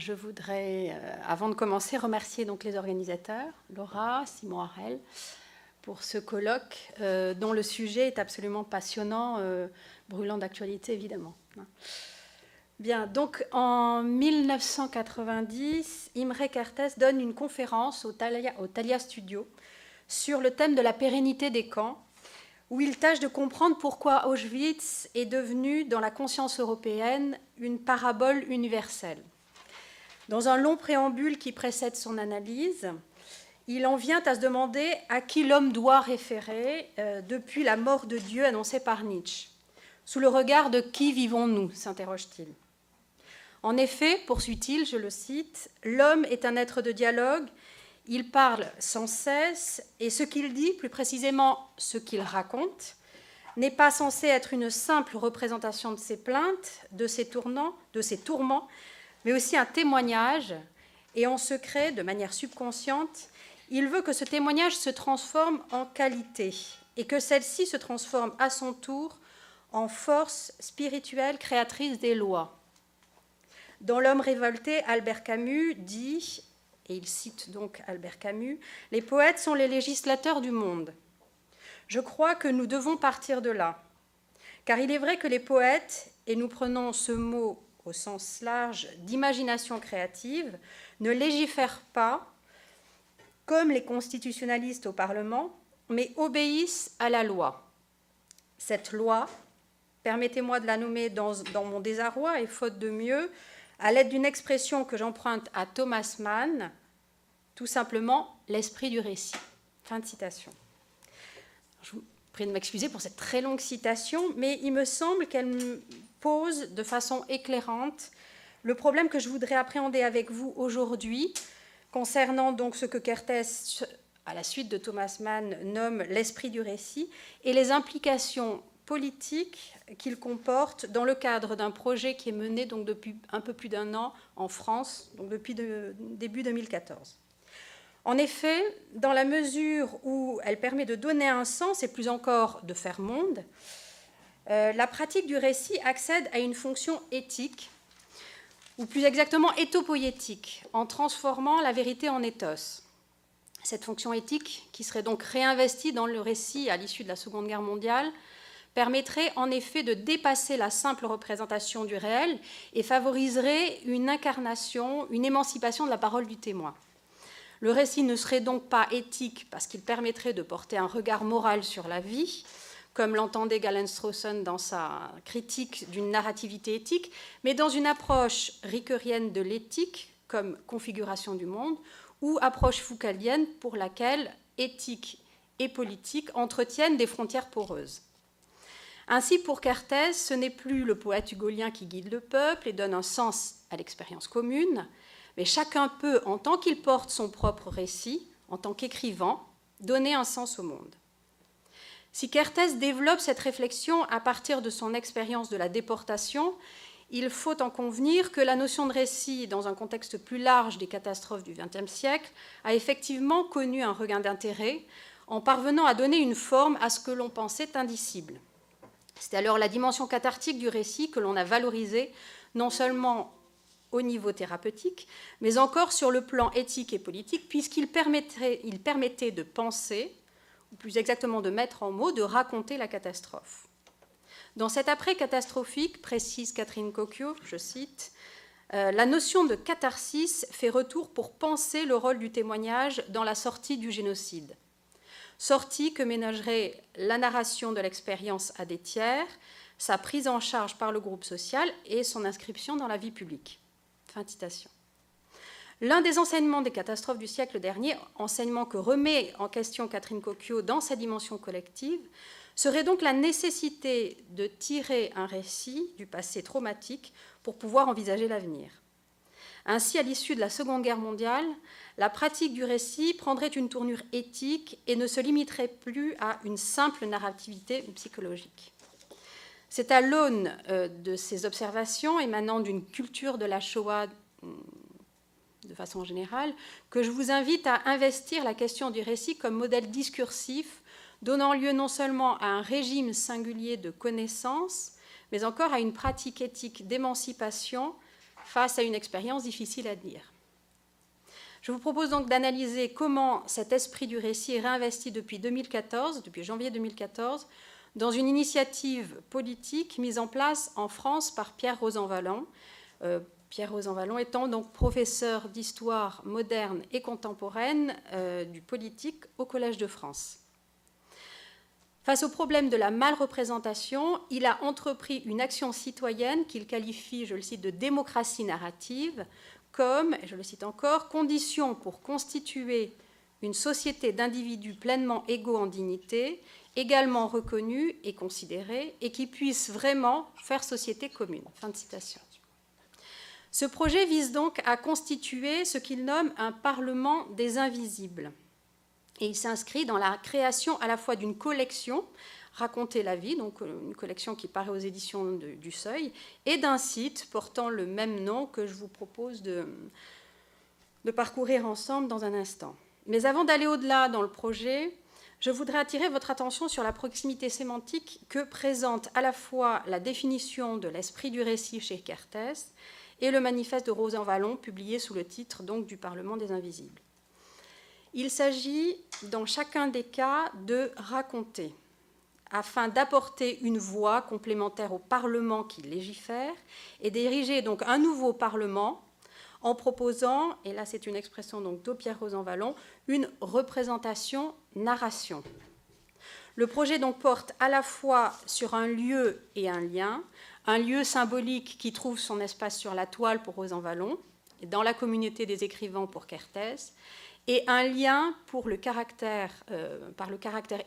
je voudrais, avant de commencer, remercier donc les organisateurs, Laura, Simon Harel, pour ce colloque dont le sujet est absolument passionnant, brûlant d'actualité évidemment. Bien, donc en 1990, Imre Kertész donne une conférence au Thalia Studio sur le thème de la pérennité des camps, où il tâche de comprendre pourquoi Auschwitz est devenu, dans la conscience européenne, une parabole universelle. Dans un long préambule qui précède son analyse, il en vient à se demander à qui l'homme doit référer depuis la mort de Dieu annoncée par Nietzsche. Sous le regard de qui vivons-nous, s'interroge-t-il. En effet, poursuit-il, je le cite, l'homme est un être de dialogue, il parle sans cesse, et ce qu'il dit, plus précisément ce qu'il raconte, n'est pas censé être une simple représentation de ses plaintes, de ses tourments, mais aussi un témoignage, et en secret, de manière subconsciente, il veut que ce témoignage se transforme en qualité, et que celle-ci se transforme à son tour en force spirituelle créatrice des lois. Dans L'homme révolté, Albert Camus dit, et il cite donc Albert Camus, « Les poètes sont les législateurs du monde. » Je crois que nous devons partir de là, car il est vrai que les poètes, et nous prenons ce mot au sens large d'imagination créative, ne légifèrent pas comme les constitutionnalistes au Parlement, mais obéissent à la loi. Cette loi, permettez-moi de la nommer dans mon désarroi et faute de mieux, à l'aide d'une expression que j'emprunte à Thomas Mann, tout simplement l'esprit du récit. Fin de citation. Je vous prie de m'excuser pour cette très longue citation, mais il me semble qu'elle pose de façon éclairante le problème que je voudrais appréhender avec vous aujourd'hui, concernant donc ce que Kertész, à la suite de Thomas Mann, nomme l'esprit du récit, et les implications politique qu'il comporte dans le cadre d'un projet qui est mené donc depuis un peu plus d'un an en France, donc depuis début 2014. En effet, dans la mesure où elle permet de donner un sens et plus encore de faire monde, la pratique du récit accède à une fonction éthique, ou plus exactement éthopoïétique, en transformant la vérité en éthos. Cette fonction éthique, qui serait donc réinvestie dans le récit à l'issue de la Seconde Guerre mondiale, permettrait en effet de dépasser la simple représentation du réel et favoriserait une incarnation, une émancipation de la parole du témoin. Le récit ne serait donc pas éthique parce qu'il permettrait de porter un regard moral sur la vie, comme l'entendait Galen Strawson dans sa critique d'une narrativité éthique, mais dans une approche ricoeurienne de l'éthique comme configuration du monde, ou approche foucaldienne pour laquelle éthique et politique entretiennent des frontières poreuses. Ainsi, pour Kertész, ce n'est plus le poète hugolien qui guide le peuple et donne un sens à l'expérience commune, mais chacun peut, en tant qu'il porte son propre récit, en tant qu'écrivain, donner un sens au monde. Si Kertész développe cette réflexion à partir de son expérience de la déportation, il faut en convenir que la notion de récit, dans un contexte plus large des catastrophes du XXe siècle, a effectivement connu un regain d'intérêt en parvenant à donner une forme à ce que l'on pensait indicible. C'est alors la dimension cathartique du récit que l'on a valorisée, non seulement au niveau thérapeutique, mais encore sur le plan éthique et politique, puisqu'il permettait de penser, ou plus exactement de mettre en mots, de raconter la catastrophe. Dans cet après catastrophique, précise Catherine Cocchio, je cite, la notion de catharsis fait retour pour penser le rôle du témoignage dans la sortie du génocide. Sortie que ménagerait la narration de l'expérience à des tiers, sa prise en charge par le groupe social et son inscription dans la vie publique. Fin de citation. L'un des enseignements des catastrophes du siècle dernier, enseignement que remet en question Catherine Cocchio dans sa dimension collective, serait donc la nécessité de tirer un récit du passé traumatique pour pouvoir envisager l'avenir. Ainsi, à l'issue de la Seconde Guerre mondiale, la pratique du récit prendrait une tournure éthique et ne se limiterait plus à une simple narrativité psychologique. C'est à l'aune de ces observations émanant d'une culture de la Shoah de façon générale que je vous invite à investir la question du récit comme modèle discursif, donnant lieu non seulement à un régime singulier de connaissance, mais encore à une pratique éthique d'émancipation face à une expérience difficile à dire. Je vous propose donc d'analyser comment cet esprit du récit est réinvesti depuis janvier 2014, dans une initiative politique mise en place en France par Pierre Rosanvallon. Pierre Rosanvallon étant donc professeur d'histoire moderne et contemporaine du politique au Collège de France. Face au problème de la malreprésentation, il a entrepris une action citoyenne qu'il qualifie, je le cite, de démocratie narrative, comme, et je le cite encore, condition pour constituer une société d'individus pleinement égaux en dignité, également reconnus et considérés, et qui puissent vraiment faire société commune. Fin de citation. Ce projet vise donc à constituer ce qu'il nomme un Parlement des invisibles. Et il s'inscrit dans la création à la fois d'une collection, Raconter la vie, donc une collection qui paraît aux éditions du Seuil, et d'un site portant le même nom que je vous propose de parcourir ensemble dans un instant. Mais avant d'aller au-delà dans le projet, je voudrais attirer votre attention sur la proximité sémantique que présente à la fois la définition de l'esprit du récit chez Kertész et le manifeste de Rosanvallon, publié sous le titre donc, du Parlement des invisibles. Il s'agit, dans chacun des cas, de raconter, afin d'apporter une voix complémentaire au Parlement qui légifère et d'ériger donc un nouveau Parlement en proposant, et là c'est une expression donc de Pierre Rosanvallon, une représentation-narration. Le projet donc porte à la fois sur un lieu et un lien, un lieu symbolique qui trouve son espace sur la toile pour Rosanvallon, et dans la communauté des écrivains pour Kertész, et un lien par le caractère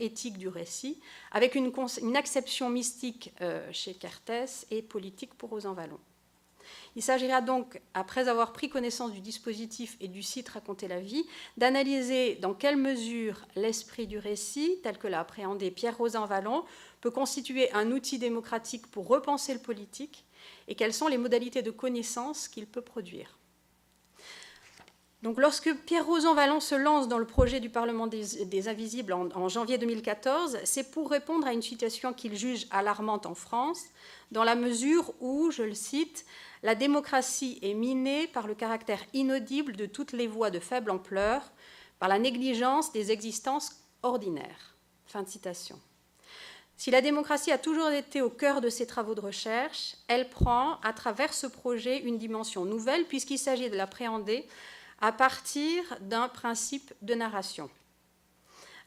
éthique du récit, avec une acception mystique chez Kertész et politique pour Rosanvallon. Il s'agira donc, après avoir pris connaissance du dispositif et du site Raconter la vie, d'analyser dans quelle mesure l'esprit du récit, tel que l'a appréhendé Pierre Rosanvallon, peut constituer un outil démocratique pour repenser le politique et quelles sont les modalités de connaissance qu'il peut produire. Donc, lorsque Pierre Rosanvallon se lance dans le projet du Parlement des Invisibles en janvier 2014, c'est pour répondre à une situation qu'il juge alarmante en France, dans la mesure où, je le cite, « la démocratie est minée par le caractère inaudible de toutes les voix de faible ampleur, par la négligence des existences ordinaires ». Fin de citation. Si la démocratie a toujours été au cœur de ses travaux de recherche, elle prend, à travers ce projet, une dimension nouvelle, puisqu'il s'agit de l'appréhender à partir d'un principe de narration.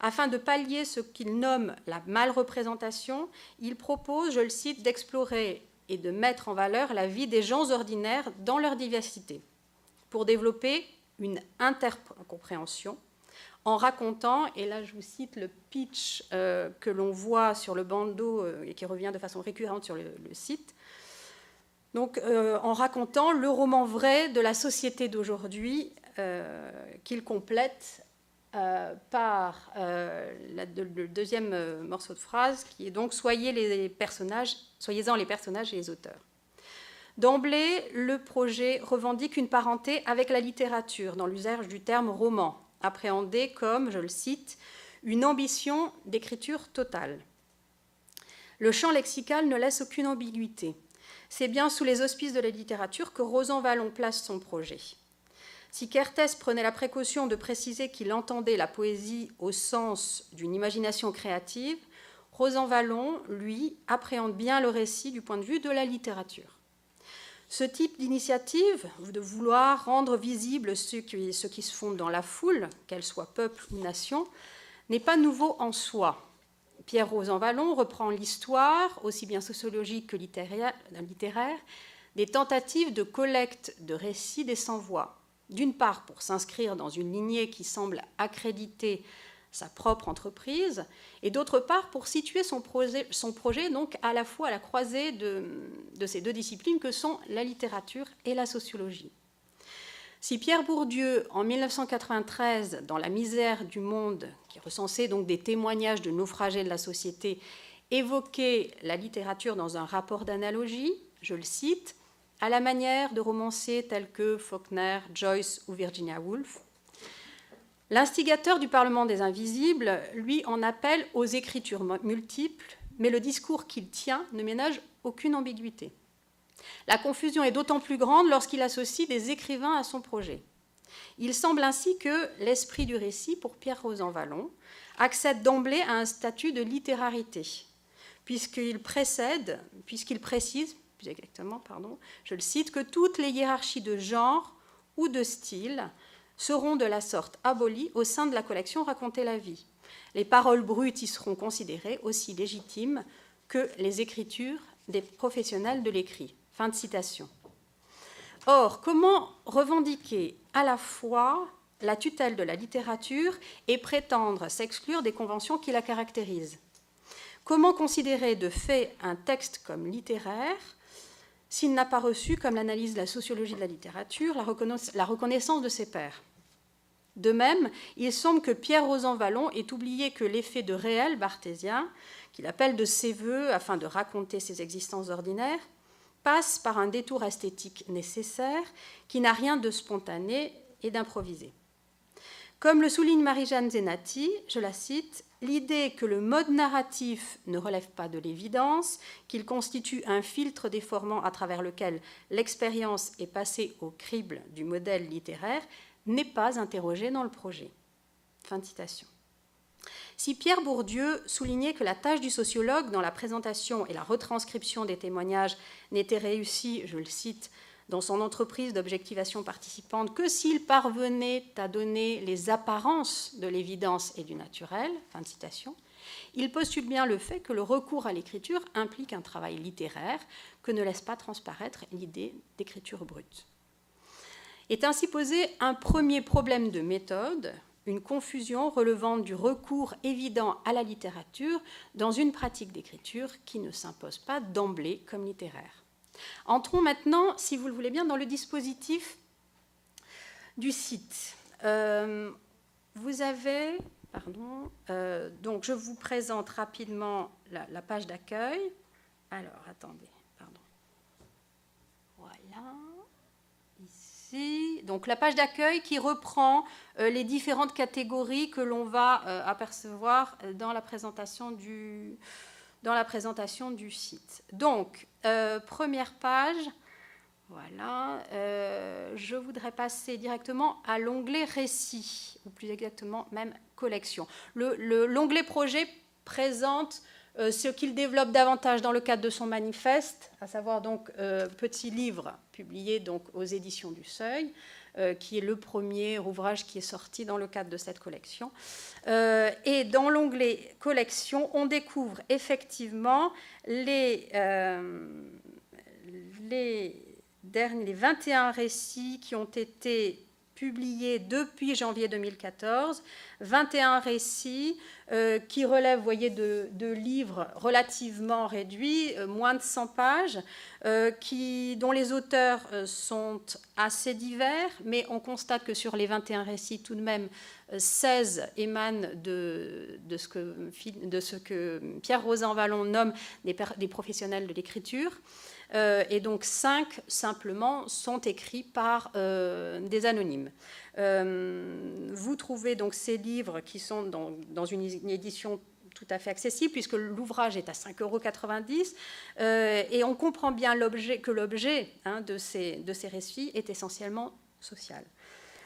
Afin de pallier ce qu'il nomme la malreprésentation, il propose, je le cite, d'explorer et de mettre en valeur la vie des gens ordinaires dans leur diversité, pour développer une intercompréhension en racontant, et là je vous cite le pitch que l'on voit sur le bandeau et qui revient de façon récurrente sur le site, donc en racontant le roman vrai de la société d'aujourd'hui qu'il complète par le deuxième morceau de phrase qui est donc « soyez-en les personnages et les auteurs ». D'emblée, le projet revendique une parenté avec la littérature dans l'usage du terme roman, appréhendé comme, je le cite, une ambition d'écriture totale. Le champ lexical ne laisse aucune ambiguïté. C'est bien sous les auspices de la littérature que Rosanvallon place son projet. Si Kertész prenait la précaution de préciser qu'il entendait la poésie au sens d'une imagination créative, Rosanvallon, lui, appréhende bien le récit du point de vue de la littérature. Ce type d'initiative, de vouloir rendre visible ce qui se fonde dans la foule, qu'elle soit peuple ou nation, n'est pas nouveau en soi. Pierre Rosanvallon reprend l'histoire, aussi bien sociologique que littéraire, des tentatives de collecte de récits des sans-voix. D'une part, pour s'inscrire dans une lignée qui semble accréditer sa propre entreprise, et d'autre part, pour situer son projet donc à la fois à la croisée de ces deux disciplines que sont la littérature et la sociologie. Si Pierre Bourdieu, en 1993, dans La misère du monde, qui recensait donc des témoignages de naufragés de la société, évoquait la littérature dans un rapport d'analogie, je le cite, à la manière de romanciers tels que Faulkner, Joyce ou Virginia Woolf, l'instigateur du Parlement des Invisibles, lui, en appelle aux écritures multiples, mais le discours qu'il tient ne ménage aucune ambiguïté. La confusion est d'autant plus grande lorsqu'il associe des écrivains à son projet. Il semble ainsi que l'esprit du récit, pour Pierre Rosanvallon, accède d'emblée à un statut de littérarité, puisqu'il précise, plus exactement, pardon, je le cite, que toutes les hiérarchies de genre ou de style seront de la sorte abolies au sein de la collection Raconter la vie. Les paroles brutes y seront considérées aussi légitimes que les écritures des professionnels de l'écrit. Fin de citation. Or, comment revendiquer à la fois la tutelle de la littérature et prétendre s'exclure des conventions qui la caractérisent? Comment considérer de fait un texte comme littéraire s'il n'a pas reçu, comme l'analyse de la sociologie de la littérature, la reconnaissance de ses pairs? De même, il semble que Pierre Rosanvallon ait oublié que l'effet de réel barthésien, qu'il appelle de ses voeux afin de raconter ses existences ordinaires, passe par un détour esthétique nécessaire qui n'a rien de spontané et d'improvisé. Comme le souligne Marie-Jeanne Zenati, je la cite, « L'idée que le mode narratif ne relève pas de l'évidence, qu'il constitue un filtre déformant à travers lequel l'expérience est passée au crible du modèle littéraire, n'est pas interrogée dans le projet. » Fin de citation. Si Pierre Bourdieu soulignait que la tâche du sociologue dans la présentation et la retranscription des témoignages n'était réussie, je le cite, dans son entreprise d'objectivation participante que s'il parvenait à donner les apparences de l'évidence et du naturel, fin de citation, il postule bien le fait que le recours à l'écriture implique un travail littéraire que ne laisse pas transparaître l'idée d'écriture brute. Est ainsi posé un premier problème de méthode, une confusion relevant du recours évident à la littérature dans une pratique d'écriture qui ne s'impose pas d'emblée comme littéraire. Entrons maintenant, si vous le voulez bien, dans le dispositif du site. Vous avez, donc je vous présente rapidement la page d'accueil. Alors, attendez, pardon. Voilà. Ici, donc la page d'accueil qui reprend les différentes catégories que l'on va apercevoir dans la présentation du site. Donc, première page, voilà, je voudrais passer directement à l'onglet Récits, ou plus exactement même Collection. L'onglet Projet présente ce qu'il développe davantage dans le cadre de son manifeste, à savoir donc petit livre publié donc aux éditions du Seuil, qui est le premier ouvrage qui est sorti dans le cadre de cette collection. Et dans l'onglet Collection, on découvre effectivement les 21 récits qui ont été publiés depuis janvier 2014, 21 récits qui relèvent, vous voyez, de livres relativement réduits, moins de 100 pages, dont les auteurs sont assez divers, mais on constate que sur les 21 récits, tout de même, 16 émanent de ce que Pierre Rosanvallon nomme des professionnels de l'écriture. Et donc 5 simplement sont écrits par des anonymes. Vous trouvez donc ces livres qui sont dans une édition tout à fait accessible puisque l'ouvrage est à 5,90 € et on comprend bien que l'objet de ces récits est essentiellement social.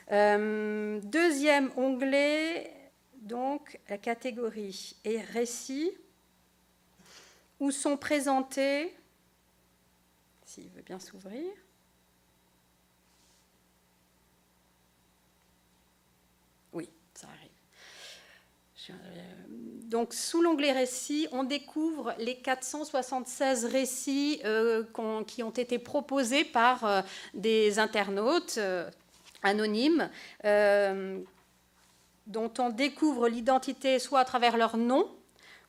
Deuxième onglet, donc la catégorie et récits où sont présentés, s'il veut bien s'ouvrir. Oui, ça arrive. Donc, sous l'onglet Récits, on découvre les 476 récits qui ont été proposés par des internautes anonymes, dont on découvre l'identité soit à travers leur nom,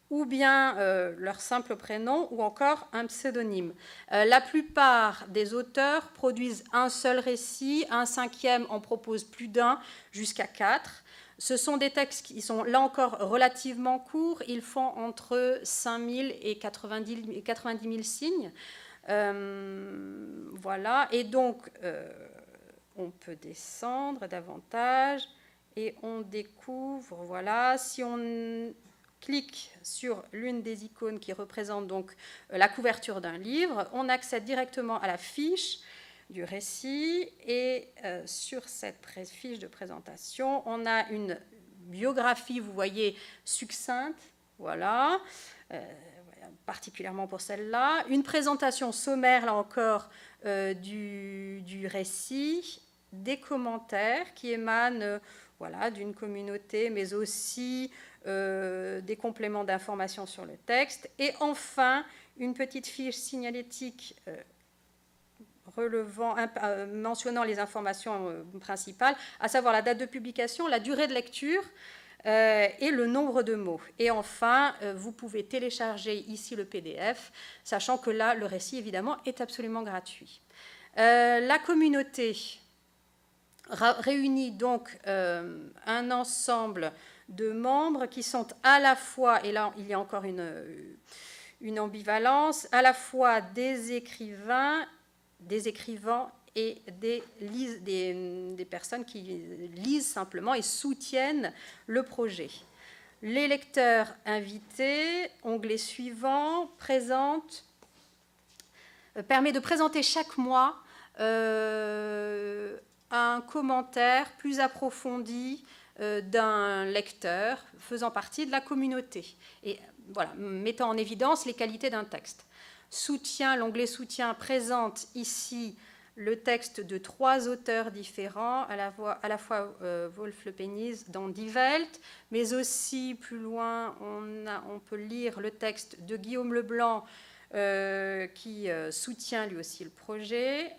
ou bien leur simple prénom, ou encore un pseudonyme. La plupart des auteurs produisent un seul récit, un cinquième en propose plus d'un, jusqu'à 4. Ce sont des textes qui sont, là encore, relativement courts. Ils font entre 5 000 et 90 000 signes. Voilà. Et donc, on peut descendre davantage et on découvre, voilà, si on clique sur l'une des icônes qui représente donc la couverture d'un livre, on accède directement à la fiche du récit et sur cette fiche de présentation, on a une biographie, vous voyez, succincte, voilà, particulièrement pour celle-là, une présentation sommaire, là encore, du récit, des commentaires qui émanent voilà, d'une communauté, mais aussi des compléments d'information sur le texte, et enfin une petite fiche signalétique mentionnant les informations principales, à savoir la date de publication, la durée de lecture et le nombre de mots. Et enfin, vous pouvez télécharger ici le PDF, sachant que là, le récit, évidemment, est absolument gratuit. La communauté réunit donc un ensemble de membres qui sont à la fois, et là, il y a encore une ambivalence, à la fois des écrivains et des personnes qui lisent simplement et soutiennent le projet. Les lecteurs invités, onglet suivant, permet de présenter chaque mois un commentaire plus approfondi d'un lecteur faisant partie de la communauté. Et voilà, mettant en évidence les qualités d'un texte. Soutien, l'onglet soutien présente ici le texte de 3 auteurs différents, à la fois Wolf Lepenies dans Die Welt, mais aussi plus loin, on peut lire le texte de Guillaume Leblanc qui soutient lui aussi le projet.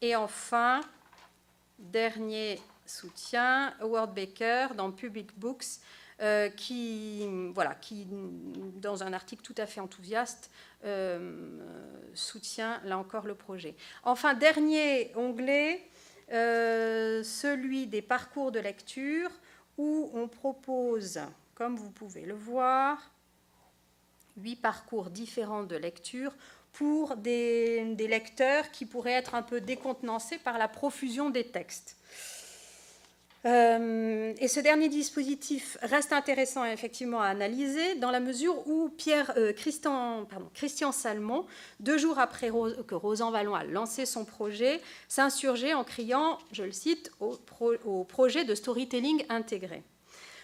Et enfin, dernier soutien, Howard Baker dans Public Books, qui, dans un article tout à fait enthousiaste, soutient là encore le projet. Enfin, dernier onglet, celui des parcours de lecture, où on propose, comme vous pouvez le voir, 8 parcours différents de lecture pour des lecteurs qui pourraient être un peu décontenancés par la profusion des textes. Et ce dernier dispositif reste intéressant effectivement à analyser dans la mesure où Christian Salmon, 2 jours après que Rosan Vallon a lancé son projet, s'insurgeait en criant, je le cite, au projet de storytelling intégré.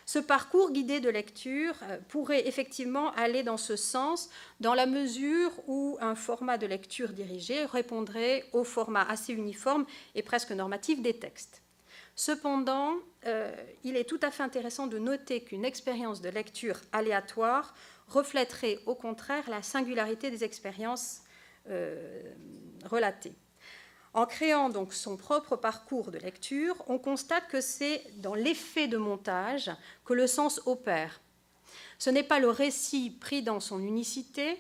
Ce parcours guidé de lecture pourrait effectivement aller dans ce sens dans la mesure où un format de lecture dirigé répondrait au format assez uniforme et presque normatif des textes. Cependant, il est tout à fait intéressant de noter qu'une expérience de lecture aléatoire reflèterait au contraire la singularité des expériences relatées. En créant donc son propre parcours de lecture, on constate que c'est dans l'effet de montage que le sens opère. Ce n'est pas le récit pris dans son unicité,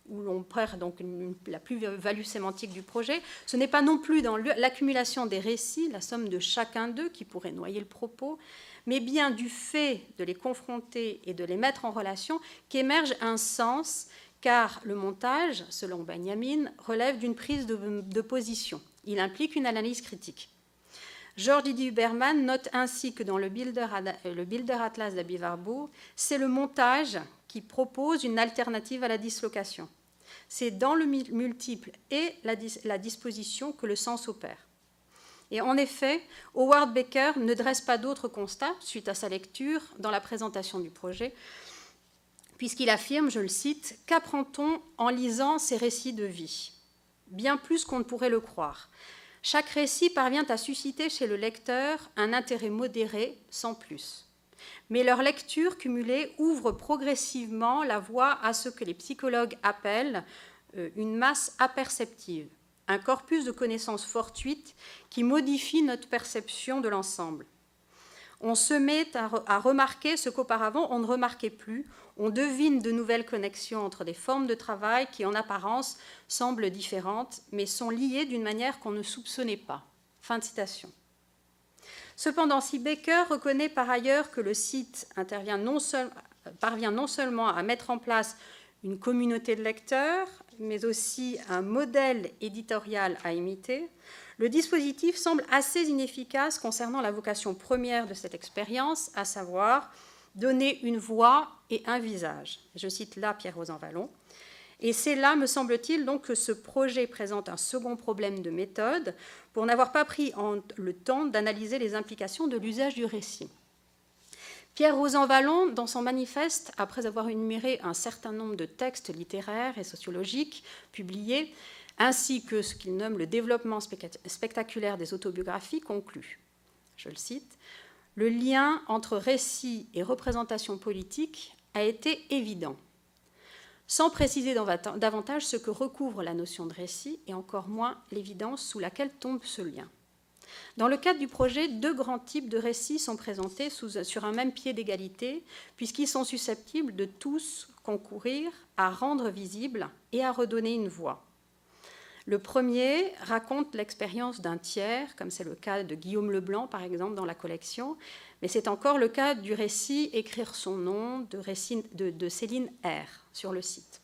où l'on perd donc la plus-value sémantique du projet, ce n'est pas non plus dans l'accumulation des récits, la somme de chacun d'eux qui pourrait noyer le propos, mais bien du fait de les confronter et de les mettre en relation qu'émerge un sens, car le montage, selon Benjamin, relève d'une prise de position. Il implique une analyse critique. George Didier Huberman note ainsi que dans le Bilder Atlas d'Abby Warburg, c'est le montage qui propose une alternative à la dislocation. C'est dans le multiple et la disposition que le sens opère. Et en effet, Howard Baker ne dresse pas d'autres constats suite à sa lecture dans la présentation du projet, puisqu'il affirme, je le cite, « Qu'apprend-on en lisant ces récits de vie ? Bien plus qu'on ne pourrait le croire. Chaque récit parvient à susciter chez le lecteur un intérêt modéré, sans plus. Mais leur lecture cumulée ouvre progressivement la voie à ce que les psychologues appellent une masse aperceptive, un corpus de connaissances fortuites qui modifie notre perception de l'ensemble. On se met à remarquer ce qu'auparavant on ne remarquait plus, on devine de nouvelles connexions entre des formes de travail qui en apparence semblent différentes, mais sont liées d'une manière qu'on ne soupçonnait pas. » Fin de citation. Cependant, si Baker reconnaît par ailleurs que le site parvient non seulement à mettre en place une communauté de lecteurs, mais aussi un modèle éditorial à imiter, le dispositif semble assez inefficace concernant la vocation première de cette expérience, à savoir donner une voix et un visage. Je cite là Pierre Rosanvallon. Et c'est là, me semble-t-il, donc, que ce projet présente un second problème de méthode pour n'avoir pas pris le temps d'analyser les implications de l'usage du récit. Pierre Rosanvallon, dans son manifeste, après avoir énuméré un certain nombre de textes littéraires et sociologiques publiés, ainsi que ce qu'il nomme le développement spectaculaire des autobiographies, conclut, je le cite, « Le lien entre récit et représentation politique a été évident, sans préciser davantage ce que recouvre la notion de récit et encore moins l'évidence sous laquelle tombe ce lien. Dans le cadre du projet, deux grands types de récits sont présentés sur un même pied d'égalité, puisqu'ils sont susceptibles de tous concourir à rendre visible et à redonner une voix. Le premier raconte l'expérience d'un tiers, comme c'est le cas de Guillaume Leblanc, par exemple, dans la collection, mais c'est encore le cas du récit « Écrire son nom » de Céline R. sur le site.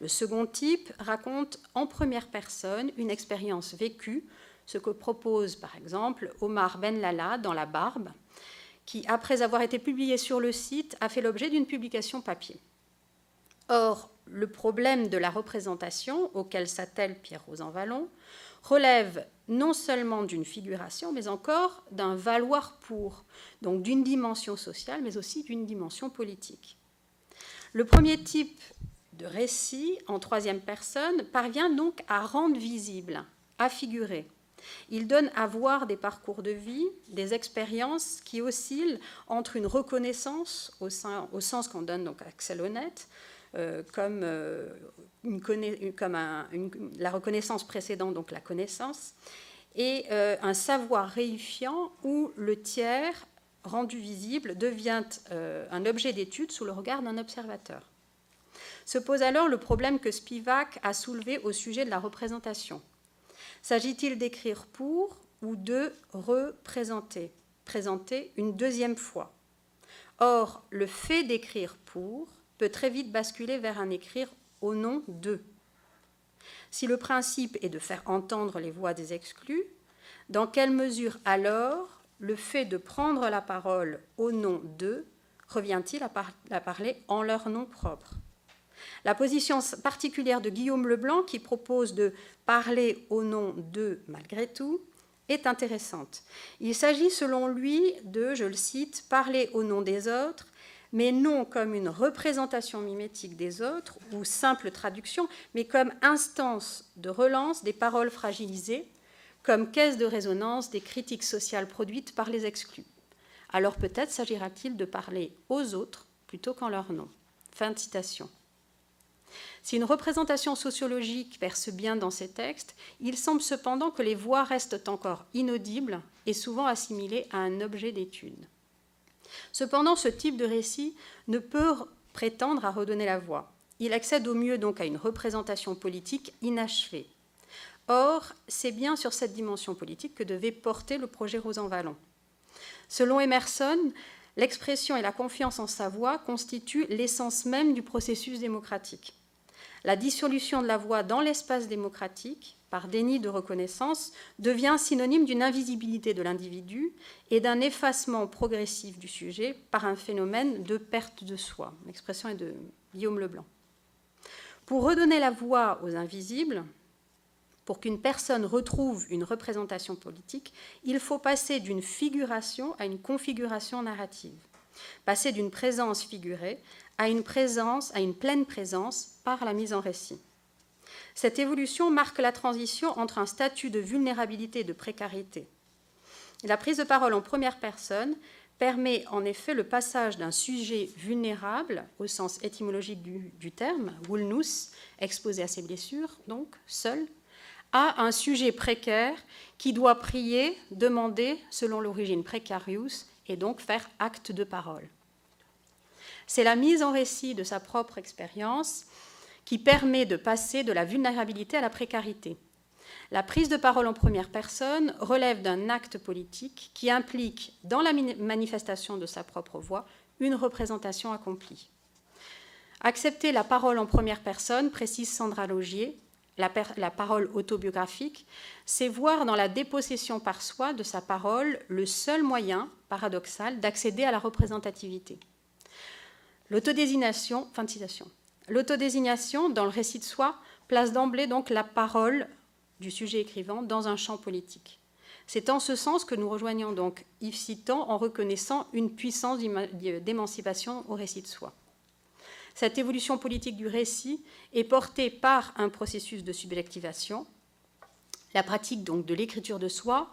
Le second type raconte en première personne une expérience vécue, ce que propose par exemple Omar Benlala dans La Barbe, qui, après avoir été publié sur le site, a fait l'objet d'une publication papier. Or, le problème de la représentation, auquel s'attelle Pierre Rosanvallon, relève non seulement d'une figuration, mais encore d'un valoir pour, donc d'une dimension sociale, mais aussi d'une dimension politique. Le premier type de récit, en troisième personne, parvient donc à rendre visible, à figurer. Il donne à voir des parcours de vie, des expériences qui oscillent entre une reconnaissance, au sens qu'on donne donc à Axel Honneth, comme la reconnaissance précédente, donc la connaissance, et un savoir réifiant où le tiers, rendu visible, devient un objet d'étude sous le regard d'un observateur. Se pose alors le problème que Spivak a soulevé au sujet de la représentation. S'agit-il d'écrire pour ou de représenter, présenter une deuxième fois? Or, le fait d'écrire pour peut très vite basculer vers un écrire au nom de. Si le principe est de faire entendre les voix des exclus, dans quelle mesure alors le fait de prendre la parole au nom d'eux revient-il à parler en leur nom propre? La position particulière de Guillaume Leblanc, qui propose de parler au nom d'eux malgré tout, est intéressante. Il s'agit selon lui de, je le cite, parler au nom des autres, mais non comme une représentation mimétique des autres ou simple traduction, mais comme instance de relance des paroles fragilisées, comme caisse de résonance des critiques sociales produites par les exclus. Alors peut-être s'agira-t-il de parler aux autres plutôt qu'en leur nom. Fin de citation. Si une représentation sociologique perce bien dans ces textes, il semble cependant que les voix restent encore inaudibles et souvent assimilées à un objet d'étude. Cependant, ce type de récit ne peut prétendre à redonner la voix. Il accède au mieux donc à une représentation politique inachevée. Or, c'est bien sur cette dimension politique que devait porter le projet Rosanvallon. Selon Emerson, l'expression et la confiance en sa voix constituent l'essence même du processus démocratique. La dissolution de la voix dans l'espace démocratique, par déni de reconnaissance, devient synonyme d'une invisibilité de l'individu et d'un effacement progressif du sujet par un phénomène de perte de soi. L'expression est de Guillaume Leblanc. Pour redonner la voix aux invisibles, pour qu'une personne retrouve une représentation politique, il faut passer d'une figuration à une configuration narrative, passer d'une présence figurée à une pleine présence par la mise en récit. Cette évolution marque la transition entre un statut de vulnérabilité et de précarité. La prise de parole en première personne permet en effet le passage d'un sujet vulnérable, au sens étymologique du terme, vulnus, exposé à ses blessures, donc seul, à un sujet précaire qui doit prier, demander, selon l'origine precarius, et donc faire acte de parole. C'est la mise en récit de sa propre expérience qui permet de passer de la vulnérabilité à la précarité. La prise de parole en première personne relève d'un acte politique qui implique, dans la manifestation de sa propre voix, une représentation accomplie. Accepter la parole en première personne, précise Sandra Laugier, la parole autobiographique, c'est voir dans la dépossession par soi de sa parole le seul moyen, paradoxal, d'accéder à la représentativité. L'autodésignation, fin de citation. L'autodésignation, dans le récit de soi, place d'emblée donc la parole du sujet écrivant dans un champ politique. C'est en ce sens que nous rejoignons donc Yves Citan en reconnaissant une puissance d'émancipation au récit de soi. Cette évolution politique du récit est portée par un processus de subjectivation, la pratique donc de l'écriture de soi,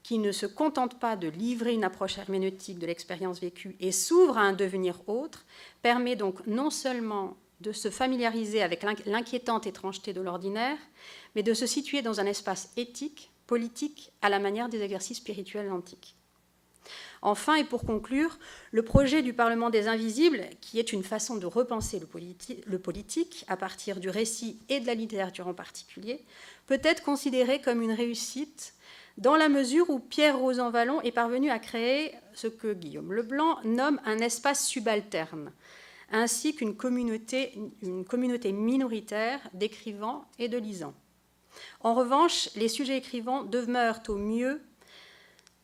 qui ne se contente pas de livrer une approche herméneutique de l'expérience vécue et s'ouvre à un devenir autre, permet donc non seulement de se familiariser avec l'inquiétante étrangeté de l'ordinaire, mais de se situer dans un espace éthique, politique, à la manière des exercices spirituels antiques. Enfin, et pour conclure, le projet du Parlement des Invisibles, qui est une façon de repenser le politique à partir du récit et de la littérature en particulier, peut être considéré comme une réussite dans la mesure où Pierre Rosanvallon est parvenu à créer ce que Guillaume Leblanc nomme un espace subalterne, ainsi qu'une communauté minoritaire d'écrivains et de lisants. En revanche, les sujets écrivants demeurent au mieux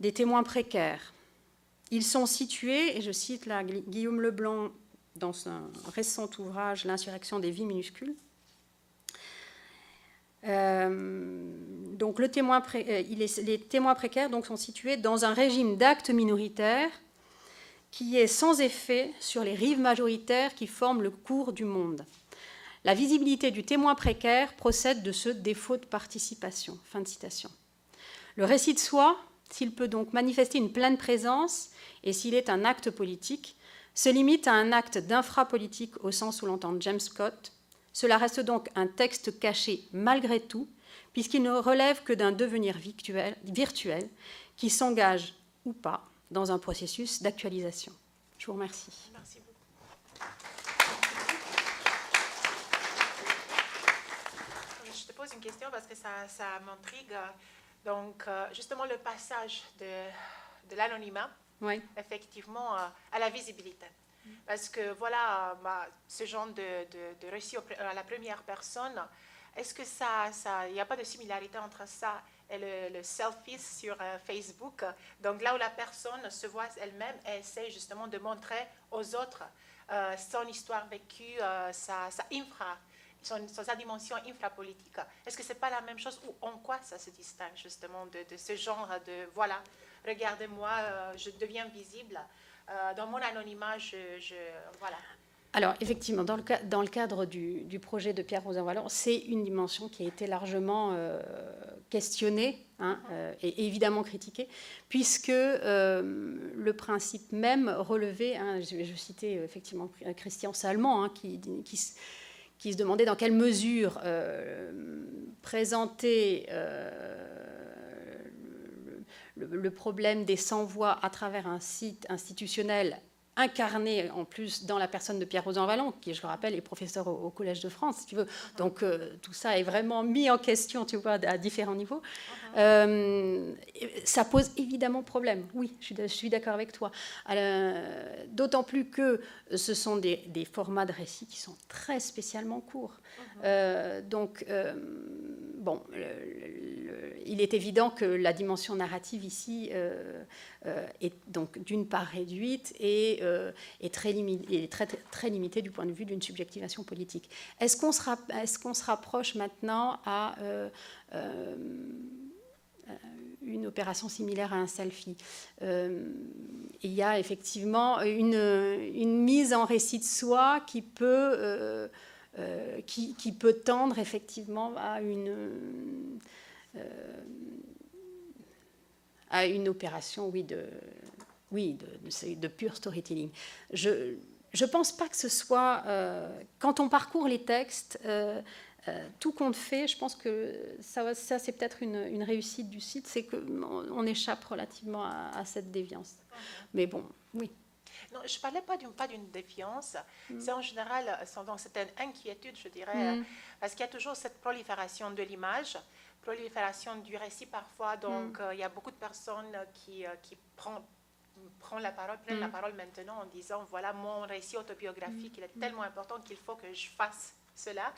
des témoins précaires. Ils sont situés, et je cite là Guillaume Leblanc dans son récent ouvrage « L'insurrection des vies minuscules », donc les témoins précaires donc, sont situés dans un régime d'actes minoritaires qui est sans effet sur les rives majoritaires qui forment le cours du monde. La visibilité du témoin précaire procède de ce défaut de participation. Fin de citation. Le récit de soi, s'il peut donc manifester une pleine présence et s'il est un acte politique, se limite à un acte d'infrapolitique au sens où l'entend James Scott. Cela reste donc un texte caché malgré tout, puisqu'il ne relève que d'un devenir virtuel qui s'engage ou pas dans un processus d'actualisation. Je vous remercie. Merci beaucoup. Je te pose une question parce que ça m'intrigue. Donc, justement, le passage de l'anonymat, oui. Effectivement, à la visibilité. Parce que, voilà, ce genre de récit à la première personne, est-ce que il n'y a pas de similarité entre ça et le selfie sur Facebook? Donc, là où la personne se voit elle-même et essaie justement de montrer aux autres son histoire vécue, sa dimension infrapolitique. Est-ce que ce n'est pas la même chose ou en quoi ça se distingue justement de ce genre de, voilà, regardez-moi, je deviens visible. Dans mon anonymat, voilà. Alors, effectivement, dans le cadre du projet de Pierre Rosanvallon, c'est une dimension qui a été largement questionnée et évidemment critiquée, puisque le principe même relevait, je citais effectivement Christian Salmon, qui se demandait dans quelle mesure présenter le problème des sans-voix à travers un site institutionnel incarné en plus dans la personne de Pierre Rosanvallon, qui, je le rappelle, est professeur au Collège de France, si tu veux. Donc, tout ça est vraiment mis en question, tu vois, à différents niveaux. Ça pose évidemment problème. Oui, je suis d'accord avec toi. D'autant plus que ce sont des formats de récits qui sont très spécialement courts. Bon, il est évident que la dimension narrative ici est donc d'une part réduite et est très limitée du point de vue d'une subjectivation politique. Est-ce qu'on se rapproche maintenant à une opération similaire à un selfie? Il y a effectivement une mise en récit de soi qui peut tendre effectivement à une opération, de pur storytelling. Je ne pense pas que ce soit... quand on parcourt les textes, tout compte fait, je pense que ça c'est peut-être une réussite du site, c'est qu'on échappe relativement à cette déviance. Mais bon, oui. Non, je ne parlais pas d'une défiance, c'est en général c'est une inquiétude, je dirais, parce qu'il y a toujours cette prolifération de l'image, prolifération du récit parfois, donc il y a beaucoup de personnes qui prennent la parole maintenant en disant, voilà, mon récit autobiographique, il est tellement important qu'il faut que je fasse cela.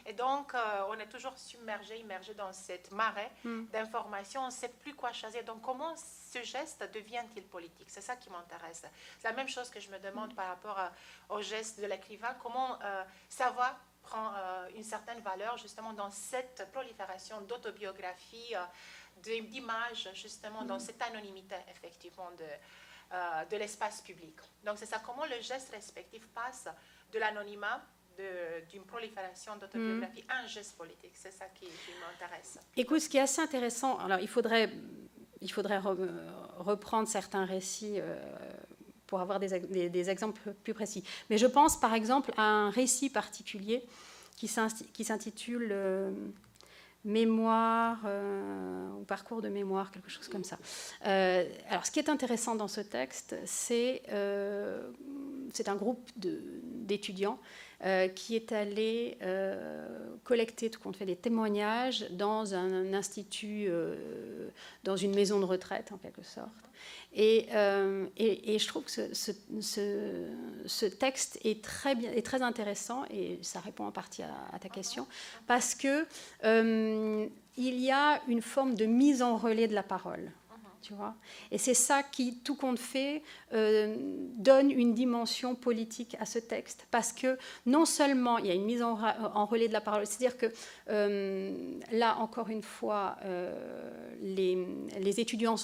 Et donc, on est toujours submergé, immergé dans cette marée d'informations. On ne sait plus quoi choisir. Donc, comment ce geste devient-il politique? C'est ça qui m'intéresse. C'est la même chose que je me demande par rapport au geste de l'écrivain. Comment savoir prend une certaine valeur justement dans cette prolifération d'autobiographies, d'images, justement dans cette anonymité effectivement de l'espace public. Donc c'est ça, comment le geste respectif passe de l'anonymat, d'une prolifération d'autobiographie à un geste politique. C'est ça qui m'intéresse. Écoute, ce qui est assez intéressant, alors il faudrait reprendre certains récits pour avoir des exemples plus précis. Mais je pense par exemple à un récit particulier qui s'intitule Mémoire ou parcours de mémoire, quelque chose comme ça. Alors ce qui est intéressant dans ce texte, c'est un groupe d'étudiants qui est allé collecter, tout compte fait, des témoignages dans un institut, dans une maison de retraite en quelque sorte. Et je trouve que ce texte est très intéressant, et ça répond en partie à ta question, parce que il y a une forme de mise en relais de la parole. Tu vois, et c'est ça qui, tout compte fait, donne une dimension politique à ce texte, parce que non seulement il y a une mise en relais de la parole, c'est-à-dire que là, encore une fois, les étudiants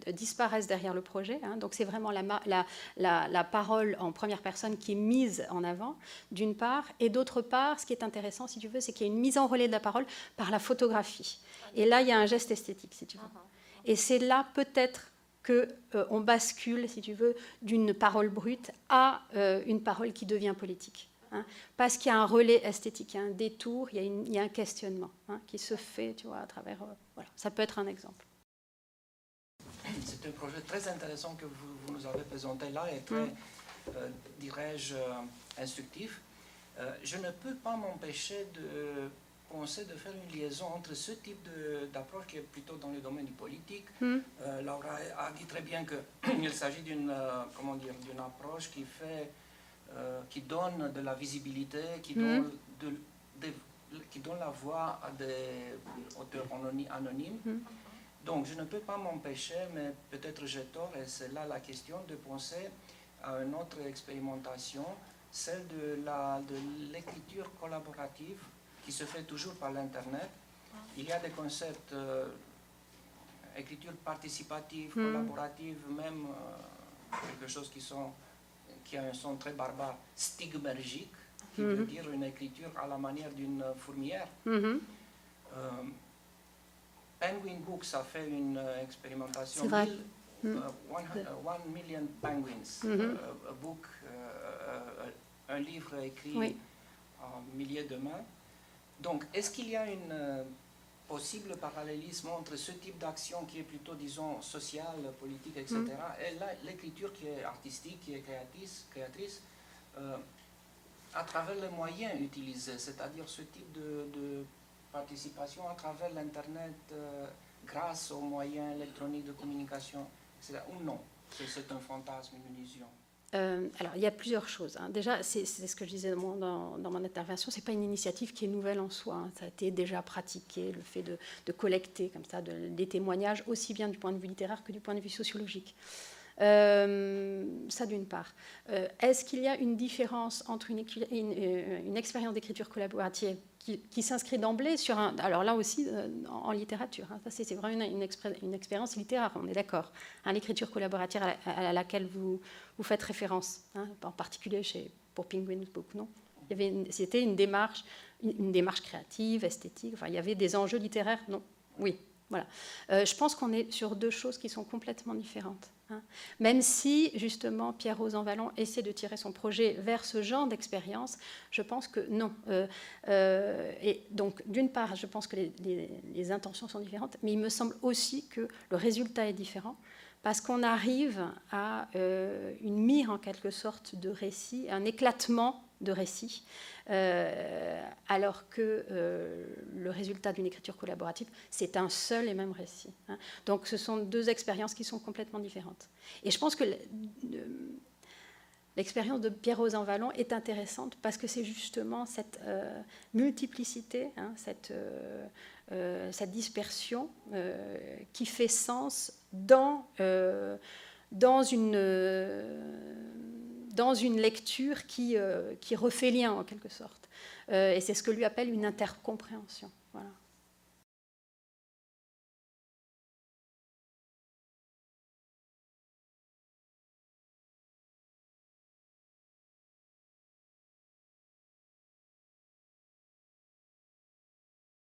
disparaissent derrière le projet, hein, donc c'est vraiment la parole en première personne qui est mise en avant, d'une part, et d'autre part, ce qui est intéressant, si tu veux, c'est qu'il y a une mise en relais de la parole par la photographie. Et là, il y a un geste esthétique, si tu veux. Et c'est là peut-être qu'on bascule, si tu veux, d'une parole brute à une parole qui devient politique. Hein, parce qu'il y a un relais esthétique, il y a un détour, il y a un questionnement qui se fait, tu vois, à travers... voilà, ça peut être un exemple. C'est un projet très intéressant que vous nous avez présenté là et très, dirais-je, instructif. Je ne peux pas m'empêcher de penser de faire une liaison entre ce type d'approche qui est plutôt dans le domaine du politique. Laura a dit très bien qu'il s'agit d'une approche qui donne de la visibilité, qui donne la voix à des auteurs anonymes. Donc je ne peux pas m'empêcher, mais peut-être j'ai tort, et c'est là la question, de penser à une autre expérimentation, celle de l'écriture collaborative, qui se fait toujours par l'Internet. Il y a des concepts, écriture participative, collaborative, même quelque chose qui a un son très barbare, stigmergique, qui veut dire une écriture à la manière d'une fourmilière. Penguin Books a fait une expérimentation. C'est vrai. 1 million penguins, un livre écrit en milliers de mains. Donc, est-ce qu'il y a un possible parallélisme entre ce type d'action qui est plutôt, disons, sociale, politique, etc., et l'écriture qui est artistique, qui est créatrice à travers les moyens utilisés, c'est-à-dire ce type de participation à travers l'Internet grâce aux moyens électroniques de communication, etc., ou non? C'est un fantasme, une illusion? Alors, il y a plusieurs choses. Hein. Déjà, c'est ce que je disais dans mon intervention, ce n'est pas une initiative qui est nouvelle en soi. Hein. Ça a été déjà pratiqué, le fait de collecter comme ça des témoignages, aussi bien du point de vue littéraire que du point de vue sociologique. Ça d'une part. Est-ce qu'il y a une différence entre une expérience d'écriture collaborative qui s'inscrit d'emblée sur un... Alors là aussi, en littérature, hein, ça c'est vraiment une expérience littéraire, on est d'accord. Hein, l'écriture collaborative à laquelle vous faites référence, hein, en particulier pour Penguin Books, non? C'était une démarche créative, esthétique, enfin, il y avait des enjeux littéraires, non? Oui, voilà. Je pense qu'on est sur deux choses qui sont complètement différentes. Hein. Même si, justement, Pierre-Rose Envalon essaie de tirer son projet vers ce genre d'expérience, je pense que non. Et donc, d'une part, je pense que les intentions sont différentes, mais il me semble aussi que le résultat est différent, parce qu'on arrive à une mire, en quelque sorte, de récit, un éclatement de récit, alors que le résultat d'une écriture collaborative, c'est un seul et même récit. Hein. Donc ce sont deux expériences qui sont complètement différentes. Et je pense que l'expérience de Pierre Rosanvallon est intéressante parce que c'est justement cette multiplicité, hein, cette dispersion qui fait sens dans une lecture qui refait lien en quelque sorte. Et c'est ce que lui appelle une intercompréhension. Voilà.